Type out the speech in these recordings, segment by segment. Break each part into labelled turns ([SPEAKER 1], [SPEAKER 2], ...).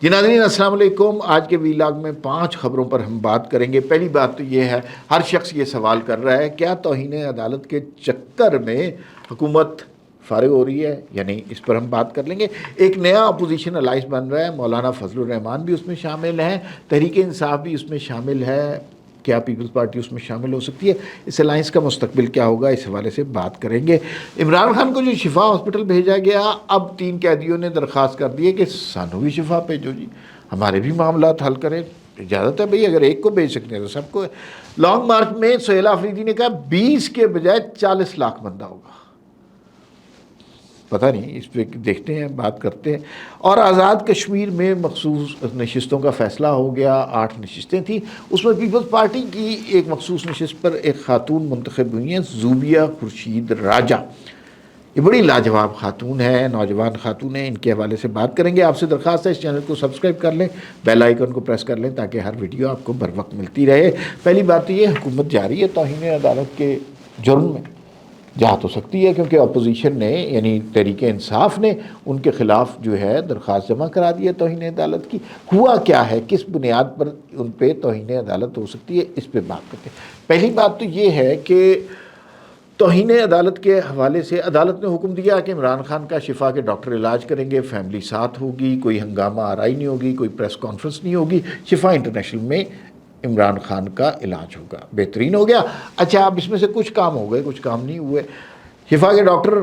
[SPEAKER 1] جی ناظرین السلام علیکم۔ آج کے ویلاگ میں 5 خبروں پر ہم بات کریں گے۔ پہلی بات تو یہ ہے، ہر شخص یہ سوال کر رہا ہے کیا توہین عدالت کے چکر میں حکومت فارغ ہو رہی ہے یا نہیں، اس پر ہم بات کر لیں گے۔ ایک نیا اپوزیشن الائنس بن رہا ہے، مولانا فضل الرحمان بھی اس میں شامل ہیں، تحریک انصاف بھی اس میں شامل ہے۔ کیا پیپلز پارٹی اس میں شامل ہو سکتی ہے؟ اس الائنس کا مستقبل کیا ہوگا، اس حوالے سے بات کریں گے۔ عمران خان کو جو شفا ہاسپٹل بھیجا گیا، اب 3 قیدیوں نے درخواست کر دی ہے کہ سانو بھی شفا بھیجو جی، ہمارے بھی معاملات حل کریں۔ اجازت ہے بھئی، اگر ایک کو بھیج سکتے ہیں تو سب کو ہے۔ لانگ مارچ میں سہیل آفریدی نے کہا 20 کے بجائے 40 لاکھ بندہ ہوگا۔ پتہ نہیں، اس پہ دیکھتے ہیں، بات کرتے ہیں۔ اور آزاد کشمیر میں مخصوص نشستوں کا فیصلہ ہو گیا، 8 نشستیں تھیں، اس میں پیپلز پارٹی کی ایک مخصوص نشست پر ایک خاتون منتخب ہوئی ہیں، زوبیہ خورشید راجہ۔ یہ بڑی لاجواب خاتون ہے، نوجوان خاتون ہیں، ان کے حوالے سے بات کریں گے۔ آپ سے درخواست ہے اس چینل کو سبسکرائب کر لیں، بیل آئیکن کو پریس کر لیں تاکہ ہر ویڈیو آپ کو بر وقت ملتی رہے۔ پہلی بات تو یہ، حکومت جاری ہے توہین عدالت کے جرم میں، جا تو سکتی ہے کیونکہ اپوزیشن نے یعنی تحریک انصاف نے ان کے خلاف جو ہے درخواست جمع کرا دی ہے توہین عدالت کی۔ ہوا کیا ہے، کس بنیاد پر ان پہ توہین عدالت ہو سکتی ہے، اس پہ بات کرتے ہیں۔ پہلی بات تو یہ ہے کہ توہین عدالت کے حوالے سے عدالت نے حکم دیا کہ عمران خان کا شفا کے ڈاکٹر علاج کریں گے، فیملی ساتھ ہوگی، کوئی ہنگامہ آرائی نہیں ہوگی، کوئی پریس کانفرنس نہیں ہوگی، شفا انٹرنیشنل میں عمران خان کا علاج ہوگا۔ بہترین ہو گیا۔ اچھا، اب اس میں سے کچھ کام ہو گئے، کچھ کام نہیں ہوئے۔ شفا کے ڈاکٹر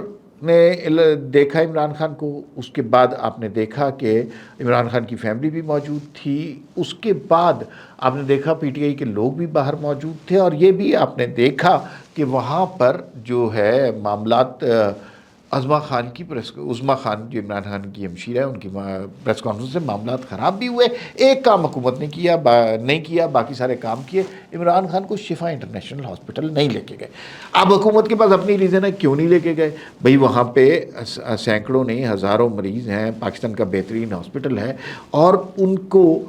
[SPEAKER 1] نے دیکھا عمران خان کو، اس کے بعد آپ نے دیکھا کہ عمران خان کی فیملی بھی موجود تھی، اس کے بعد آپ نے دیکھا پی ٹی آئی کے لوگ بھی باہر موجود تھے، اور یہ بھی آپ نے دیکھا کہ وہاں پر جو ہے معاملات عظمیٰ خان کی عظمیٰ خان جو عمران خان کی ہمشیرہ ہے، ان کی پریس کانفرنس سے معاملات خراب بھی ہوئے۔ ایک کام حکومت نے نہیں کیا، باقی سارے کام کیے۔ عمران خان کو شفا انٹرنیشنل ہاسپٹل نہیں لے کے گئے۔ اب حکومت کے پاس اپنی ریزن ہے کیوں نہیں لے کے گئے بھئی، وہاں پہ سینکڑوں نہیں ہزاروں مریض ہیں، پاکستان کا بہترین ہاسپٹل ہے، اور ان کو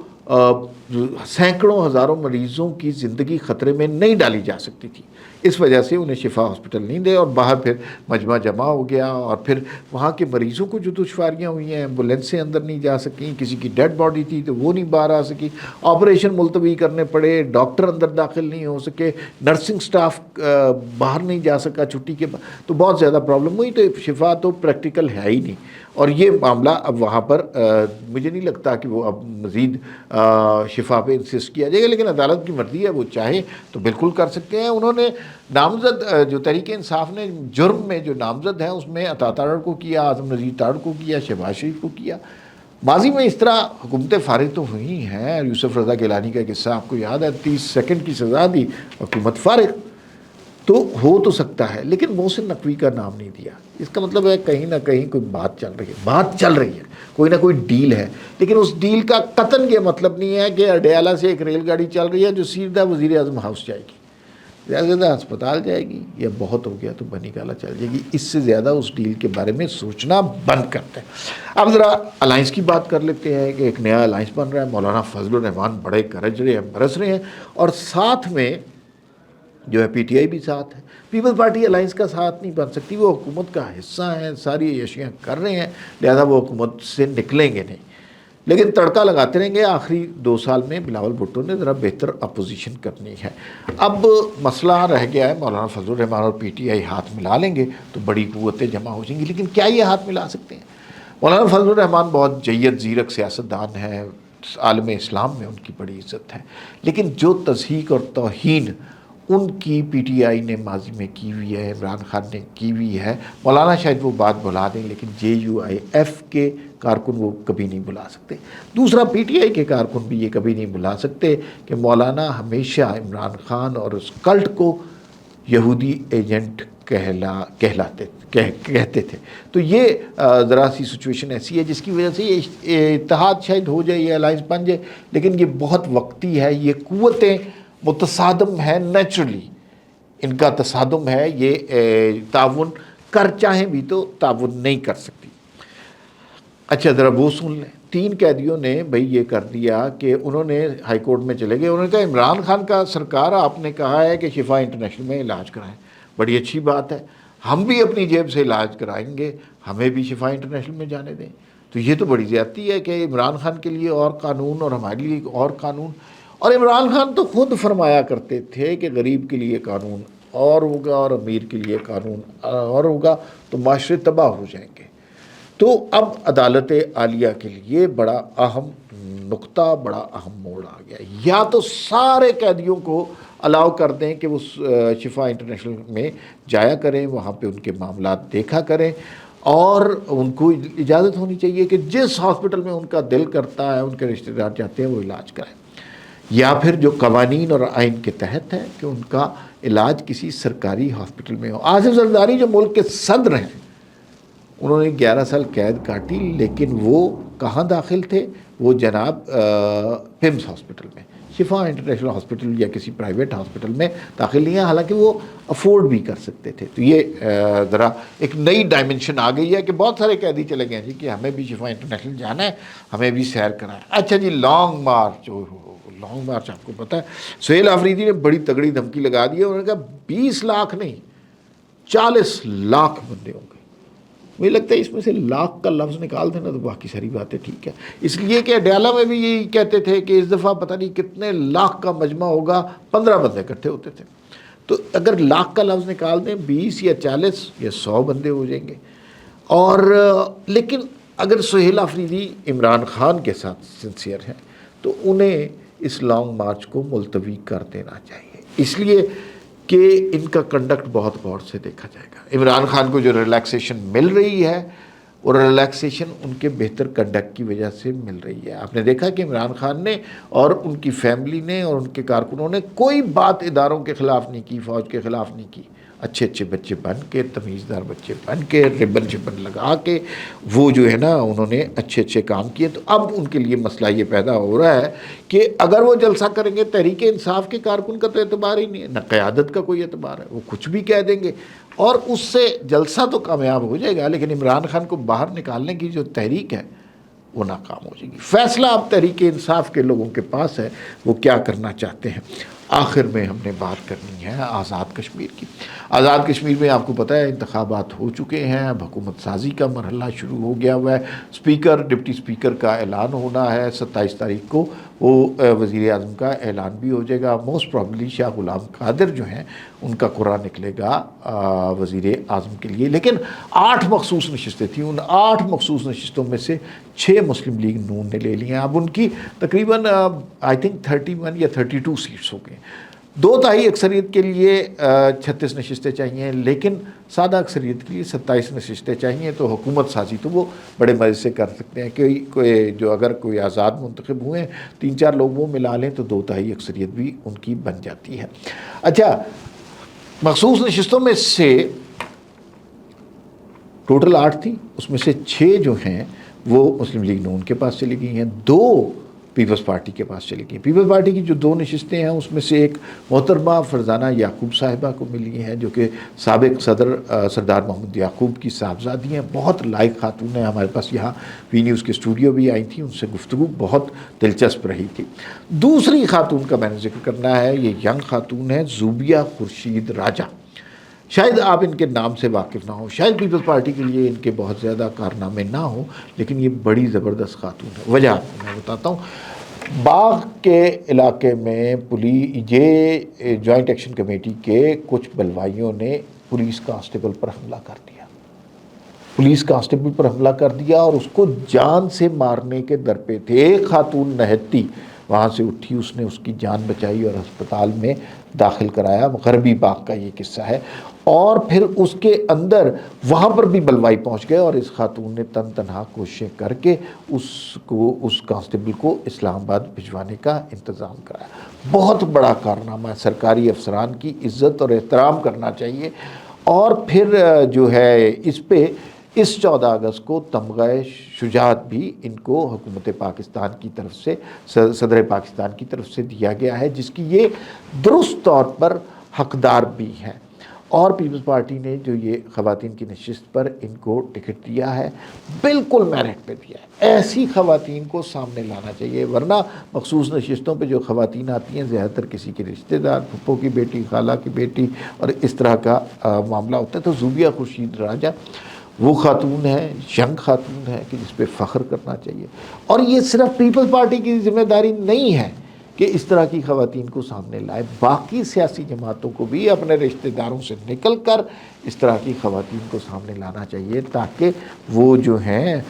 [SPEAKER 1] سینکڑوں ہزاروں مریضوں کی زندگی خطرے میں نہیں ڈالی جا سکتی تھی، اس وجہ سے انہیں شفا ہاسپٹل نہیں دے، اور باہر پھر مجمع جمع ہو گیا، اور پھر وہاں کے مریضوں کو جو دشواریاں ہوئی ہیں، ایمبولینسیں اندر نہیں جا سکیں، کسی کی ڈیڈ باڈی تھی تو وہ نہیں باہر آ سکی، آپریشن ملتوی کرنے پڑے، ڈاکٹر اندر داخل نہیں ہو سکے، نرسنگ سٹاف باہر نہیں جا سکا چھٹی کے بعد، تو بہت زیادہ پرابلم ہوئی۔ تو شفا تو پریکٹیکل ہے ہی نہیں، اور یہ معاملہ اب وہاں پر مجھے نہیں لگتا کہ وہ اب مزید شفا پہ انسسٹ کیا جائے گا، لیکن عدالت کی مرضی ہے، وہ چاہے تو بالکل کر سکتے ہیں۔ انہوں نے نامزد جو تحریک انصاف نے جرم میں جو نامزد ہیں، اس میں عطا تارڑ کو کیا، اعظم نذیر تارڑ کو کیا، شہباز شریف کو کیا۔ ماضی میں اس طرح حکومتیں فارغ تو ہوئی ہیں، یوسف رضا گیلانی کا قصہ آپ کو یاد ہے، 30 سیکنڈ کی سزا دی، حکومت فارغ۔ تو ہو تو سکتا ہے، لیکن محسن نقوی کا نام نہیں دیا، اس کا مطلب ہے کہیں نہ کہیں کوئی بات چل رہی ہے، بات چل رہی ہے، کوئی نہ کوئی ڈیل ہے، لیکن اس ڈیل کا قطعاً یہ مطلب نہیں ہے کہ اڈیالہ سے ایک ریل گاڑی چل رہی ہے جو سیدھا وزیر اعظم ہاؤس جائے گی، زیادہ سے زیادہ ہسپتال جائے گی، یا بہت ہو گیا تو بنی گالا چل جائے گی، اس سے زیادہ اس ڈیل کے بارے میں سوچنا بند کرتے ہیں۔ اب ذرا الائنس کی بات کر لیتے ہیں کہ ایک نیا الائنس بن رہا ہے، مولانا فضل الرحمان بڑے گرج رہے ہیں، برس رہے ہیں، اور ساتھ میں جو ہے پی ٹی آئی بھی ساتھ ہے۔ پیپلز پارٹی الائنس کا ساتھ نہیں بن سکتی، وہ حکومت کا حصہ ہیں، ساری اشیاء کر رہے ہیں، لہذا وہ حکومت سے نکلیں گے نہیں، لیکن تڑکا لگاتے رہیں گے۔ آخری 2 سال میں بلاول بھٹو نے ذرا بہتر اپوزیشن کرنی ہے۔ اب مسئلہ رہ گیا ہے، مولانا فضل الرحمان اور پی ٹی آئی ہاتھ ملا لیں گے تو بڑی قوتیں جمع ہو جائیں گی، لیکن کیا یہ ہاتھ ملا سکتے ہیں؟ مولانا فضل الرحمان بہت جید زیرک سیاستدان ہے، عالم اسلام میں ان کی بڑی عزت ہے، لیکن جو تضحیک اور توہین ان کی پی ٹی آئی نے ماضی میں کی ہوئی ہے، عمران خان نے کی ہوئی ہے، مولانا شاید وہ بات بھلا دیں، لیکن جے یو آئی ایف کے کارکن وہ کبھی نہیں بلا سکتے۔ دوسرا، پی ٹی آئی کے کارکن بھی یہ کبھی نہیں بلا سکتے کہ مولانا ہمیشہ عمران خان اور اس کلٹ کو یہودی ایجنٹ کہتے تھے۔ تو یہ ذرا سی سچویشن ایسی ہے جس کی وجہ سے یہ اتحاد شاید ہو جائے، یہ الائنس بن جائے، لیکن یہ بہت وقتی ہے، یہ قوتیں متصادم ہے، نیچرلی ان کا تصادم ہے، یہ تعاون کر چاہیں بھی تو تعاون نہیں کر سکتی۔ اچھا، ذرا وہ سن لیں، 3 قیدیوں نے بھئی یہ کر دیا کہ انہوں نے ہائی کورٹ میں چلے گئے، انہوں نے کہا عمران خان کا سرکار آپ نے کہا ہے کہ شفا انٹرنیشنل میں علاج کرائیں، بڑی اچھی بات ہے، ہم بھی اپنی جیب سے علاج کرائیں گے، ہمیں بھی شفا انٹرنیشنل میں جانے دیں۔ تو یہ تو بڑی زیادتی ہے کہ عمران خان کے لیے اور قانون اور ہمارے لیے اور قانون. اور عمران خان تو خود فرمایا کرتے تھے کہ غریب کے لیے قانون اور ہوگا اور امیر کے لیے قانون اور ہوگا تو معاشرے تباہ ہو جائیں گے. تو اب عدالت عالیہ کے لیے بڑا اہم نقطہ، بڑا اہم موڑ آ گیا. یا تو سارے قیدیوں کو الاؤ کر دیں کہ وہ شفا انٹرنیشنل میں جایا کریں، وہاں پہ ان کے معاملات دیکھا کریں، اور ان کو اجازت ہونی چاہیے کہ جس ہاسپٹل میں ان کا دل کرتا ہے، ان کے رشتہ دار چاہتے ہیں، وہ علاج کریں. یا پھر جو قوانین اور آئین کے تحت ہے کہ ان کا علاج کسی سرکاری ہاسپٹل میں ہو. آصف زرداری جو ملک کے صدر ہیں، انہوں نے 11 سال قید کاٹی، لیکن وہ کہاں داخل تھے؟ وہ جناب پمس ہاسپٹل میں، شفا انٹرنیشنل ہاسپٹل یا کسی پرائیویٹ ہاسپٹل میں داخل نہیں ہیں، حالانکہ وہ افورڈ بھی کر سکتے تھے. تو یہ ذرا ایک نئی ڈائمنشن آ گئی ہے کہ بہت سارے قیدی چلے گئے جی کہ ہمیں بھی شفا انٹرنیشنل جانا ہے، ہمیں بھی سیر کرنا ہے. اچھا جی، لانگ مارچ، لانگ مارچ آپ کو پتہ ہے سہیل آفریدی نے بڑی تگڑی دھمکی لگا دی ہے. انہوں نے کہا 20 لاکھ نہیں 40 لاکھ بندے ہوں گے. مجھے لگتا ہے اس میں سے لاکھ کا لفظ نکال دینا تو باقی ساری باتیں ٹھیک ہے. اس لیے کہ اڈیالہ میں بھی یہی کہتے تھے کہ اس دفعہ پتہ نہیں کتنے لاکھ کا مجمع ہوگا، 15 بندے اکٹھے ہوتے تھے. تو اگر لاکھ کا لفظ نکال دیں 20 یا 40 یا 100 بندے ہو جائیں گے. اور لیکن اگر سہیل آفریدی عمران خان کے ساتھ سنسیئر ہیں تو انہیں اس لانگ مارچ کو ملتوی کر دینا چاہیے، اس لیے کہ ان کا کنڈکٹ بہت غور سے دیکھا جائے گا. عمران خان کو جو ریلیکسیشن مل رہی ہے وہ ریلیکسیشن ان کے بہتر کنڈکٹ کی وجہ سے مل رہی ہے. آپ نے دیکھا کہ عمران خان نے اور ان کی فیملی نے اور ان کے کارکنوں نے کوئی بات اداروں کے خلاف نہیں کی، فوج کے خلاف نہیں کی. اچھے اچھے بچے بن کے، تمیزدار بچے بن کے، ربن شبن لگا کے وہ جو ہے نا انہوں نے اچھے اچھے کام کیے. تو اب ان کے لیے مسئلہ یہ پیدا ہو رہا ہے کہ اگر وہ جلسہ کریں گے، تحریک انصاف کے کارکن کا تو اعتبار ہی نہیں ہے، نہ قیادت کا کوئی اعتبار ہے، وہ کچھ بھی کہہ دیں گے اور اس سے جلسہ تو کامیاب ہو جائے گا لیکن عمران خان کو باہر نکالنے کی جو تحریک ہے وہ ناکام ہو جائے گی. فیصلہ اب تحریک انصاف کے لوگوں کے پاس ہے، وہ کیا کرنا چاہتے ہیں. آخر میں ہم نے بات کرنی ہے آزاد کشمیر کی. آزاد کشمیر میں آپ کو پتہ ہے انتخابات ہو چکے ہیں، اب حکومت سازی کا مرحلہ شروع ہو گیا ہوا ہے. اسپیکر، ڈپٹی اسپیکر کا اعلان ہونا ہے 27 تاریخ کو، وہ وزیر اعظم کا اعلان بھی ہو جائے گا. موسٹ پرابلی شاہ غلام قادر جو ہیں ان کا قرعہ نکلے گا وزیر اعظم کے لیے. لیکن 8 مخصوص نشستیں تھیں، ان 8 مخصوص نشستوں میں سے 6 مسلم لیگ نون نے لے لی ہیں. اب ان کی تقریباً آئی تھنک 31 یا 32 سیٹس ہو گئے. 2/3 اکثریت کے لیے 36 نشستیں چاہیے، لیکن سادہ اکثریت کے لیے 27 نشستیں چاہیے. تو حکومت سازی تو وہ بڑے مزے سے کر سکتے ہیں کہ کوئی جو اگر کوئی آزاد منتخب ہوئے ہیں 3-4 لوگ وہ ملا لیں تو 2/3 اکثریت بھی ان کی بن جاتی ہے. اچھا، مخصوص نشستوں میں سے ٹوٹل 8 تھی، اس میں سے 6 جو ہیں وہ مسلم لیگ نون کے پاس چلی گئی ہیں، 2 پیپلز پارٹی کے پاس چلی گئی. پیپلز پارٹی کی جو 2 نشستیں ہیں اس میں سے ایک محترمہ فرزانہ یعقوب صاحبہ کو ملی ہیں جو کہ سابق صدر سردار محمد یعقوب کی صاحبزادی ہیں. بہت لائق خاتون ہیں، ہمارے پاس یہاں وی نیوز کے اسٹوڈیو بھی آئی تھیں، ان سے گفتگو بہت دلچسپ رہی تھی. دوسری خاتون کا میں نے ذکر کرنا ہے، یہ ینگ خاتون ہے زوبیہ خورشید راجہ. شاید آپ ان کے نام سے واقف نہ ہوں، شاید پیپلز پارٹی کے لیے ان کے بہت زیادہ کارنامے نہ ہوں، لیکن یہ بڑی زبردست خاتون ہے. وجہ آپ کو میں بتاتا ہوں. باغ کے علاقے میں یہ جوائنٹ ایکشن کمیٹی کے کچھ بلوائیوں نے پولیس کانسٹیبل پر حملہ کر دیا، پولیس کانسٹیبل پر حملہ کر دیا اور اس کو جان سے مارنے کے در پہ تھے. ایک خاتون نہتی وہاں سے اٹھی، اس نے اس کی جان بچائی اور ہسپتال میں داخل کرایا. غربی باغ کا یہ قصہ ہے. اور پھر اس کے اندر وہاں پر بھی بلوائی پہنچ گئے اور اس خاتون نے تنہا کوششیں کر کے اس کانسٹیبل کو اسلام آباد بھجوانے کا انتظام کرایا. بہت بڑا کارنامہ ہے، سرکاری افسران کی عزت اور احترام کرنا چاہیے. اور پھر جو ہے اس 14 اگست کو تمغہ شجاعت بھی ان کو حکومت پاکستان کی طرف سے، صدر پاکستان کی طرف سے دیا گیا ہے، جس کی یہ درست طور پر حقدار بھی ہیں. اور پیپلز پارٹی نے جو یہ خواتین کی نشست پر ان کو ٹکٹ دیا ہے بالکل میرٹ پہ دیا ہے. ایسی خواتین کو سامنے لانا چاہیے، ورنہ مخصوص نشستوں پہ جو خواتین آتی ہیں زیادہ تر کسی کے رشتہ دار، پھپھو کی بیٹی، خالہ کی بیٹی اور اس طرح کا معاملہ ہوتا ہے. تو زوبیہ خورشید راجہ وہ خاتون ہے، ینگ خاتون ہے کہ جس پہ فخر کرنا چاہیے. اور یہ صرف پیپل پارٹی کی ذمہ داری نہیں ہے کہ اس طرح کی خواتین کو سامنے لائے، باقی سیاسی جماعتوں کو بھی اپنے رشتہ داروں سے نکل کر اس طرح کی خواتین کو سامنے لانا چاہیے، تاکہ وہ جو ہیں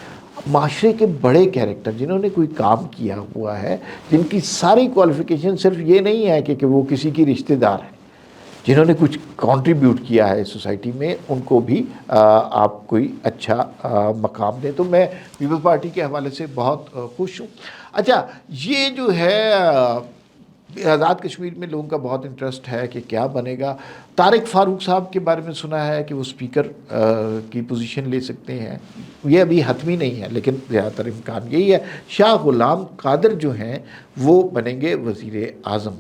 [SPEAKER 1] معاشرے کے بڑے کیریکٹر جنہوں نے کوئی کام کیا ہوا ہے، جن کی ساری کوالیفیکیشن صرف یہ نہیں ہے کہ وہ کسی کی رشتہ دار ہیں، جنہوں نے کچھ کنٹریبیوٹ کیا ہے سوسائٹی میں، ان کو بھی آپ کوئی اچھا مقام دیں. تو میں پیپل پارٹی کے حوالے سے بہت خوش ہوں. اچھا، یہ جو ہے آزاد کشمیر میں لوگوں کا بہت انٹرسٹ ہے کہ کیا بنے گا. طارق فاروق صاحب کے بارے میں سنا ہے کہ وہ اسپیکر کی پوزیشن لے سکتے ہیں. یہ ابھی حتمی نہیں ہے لیکن زیادہ تر امکان یہی ہے. شاہ غلام قادر جو ہیں وہ بنیں گے وزیر اعظم.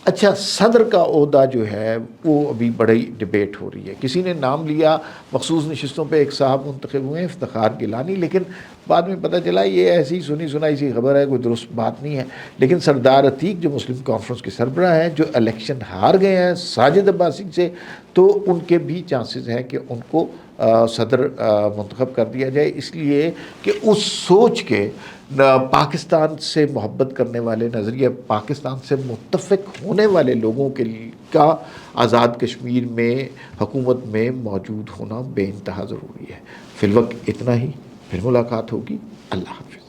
[SPEAKER 1] اچھا، صدر کا عہدہ جو ہے وہ ابھی بڑی ڈبیٹ ہو رہی ہے. کسی نے نام لیا، مخصوص نشستوں پہ ایک صاحب منتخب ہوئے ہیں، افتخار گیلانی، لیکن بعد میں پتہ چلا یہ ایسی سنی سنائی سی خبر ہے، کوئی درست بات نہیں ہے. لیکن سردار عتیق جو مسلم کانفرنس کے سربراہ ہیں، جو الیکشن ہار گئے ہیں ساجد عباسی سے، تو ان کے بھی چانسز ہیں کہ ان کو صدر منتخب کر دیا جائے، اس لیے کہ اس سوچ کے پاکستان سے محبت کرنے والے، نظریہ پاکستان سے متفق ہونے والے لوگوں کا آزاد کشمیر میں حکومت میں موجود ہونا بے انتہا ضروری ہے. فی الوقت اتنا ہی، پھر ملاقات ہوگی. اللہ حافظ.